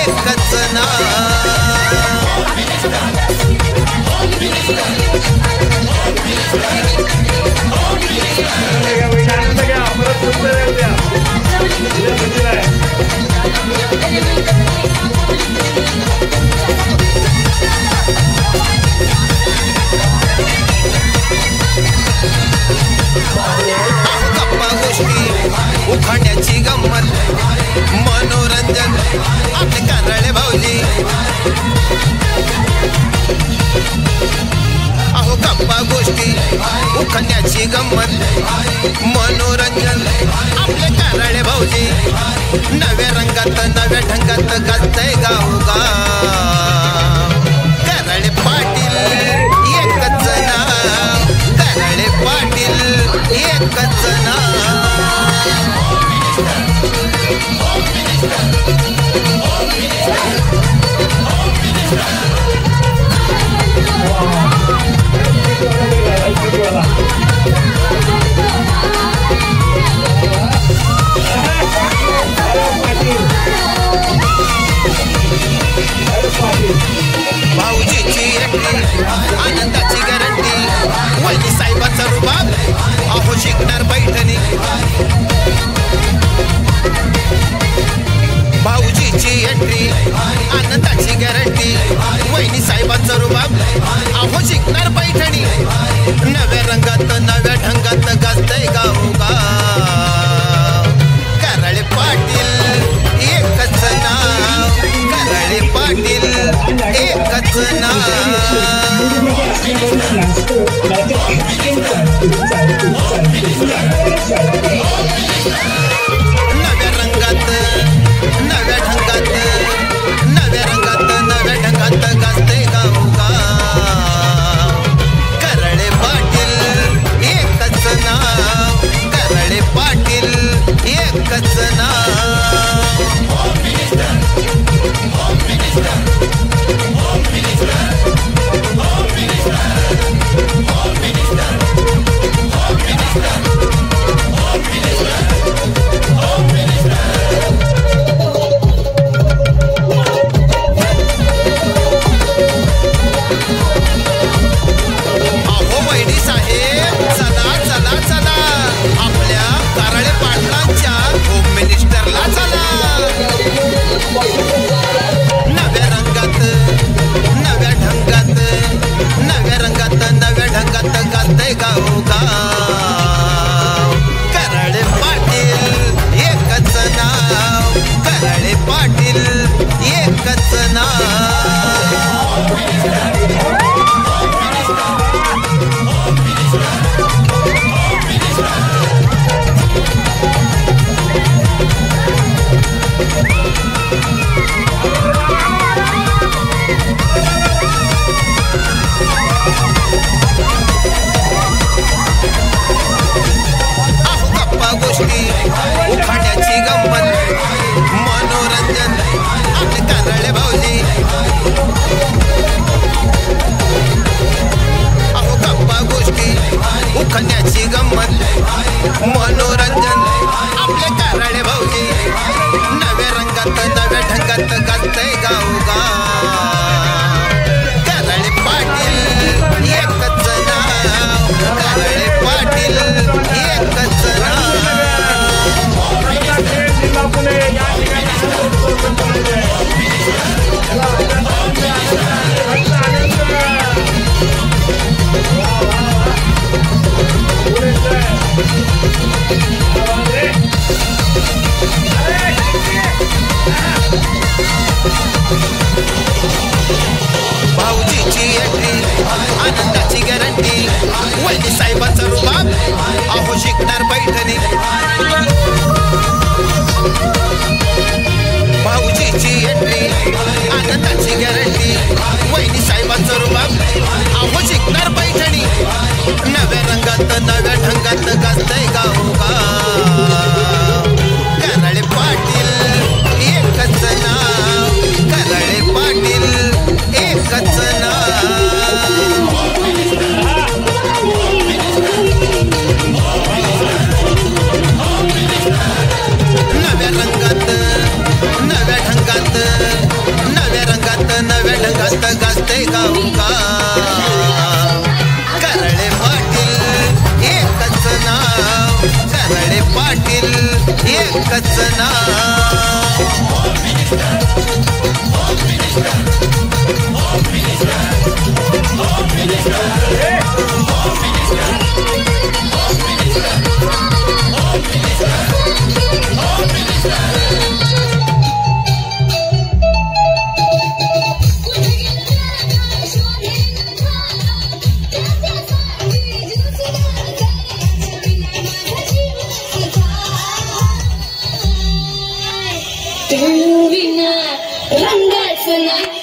एकच गप्पा गोष्टी उखाण्याची गंमत मनोरंजन आपले कारळे भाऊजी अहो गप्पा गोष्टी उखाण्याची गंमत मनोरंजन आपले कारळे भाऊजी नव्या रंगात नव्या ढंगात गाजतंय गावोगाव कारळे पाटील एकच नाव कारळे पाटील एकच नाव भाऊजीची एंट्री आनंदाची गॅरंटी वैनी साहेबाचा रुबाब अहो शिकणार पैठणी भाऊजीची एंट्री आनंदाची गॅरंटी वैनी साहेबाचा रुबाब अहो शिकणार पैठणी नव्या रंगात नव्या ढंगात गाजतंय गावोगाव कारळे पाटील एकच नाव कारळे पाटील एकच नाव नव्या रंगात नव्या ढंगात नव्या रंगात नव्या ढंगात गाजतंय गावोगाव कारळे पाटील एकच नाव कारळे पाटील एकच नाव नव्या रंगात नव्या ढंगात एकच नाव विना रंगाच नाही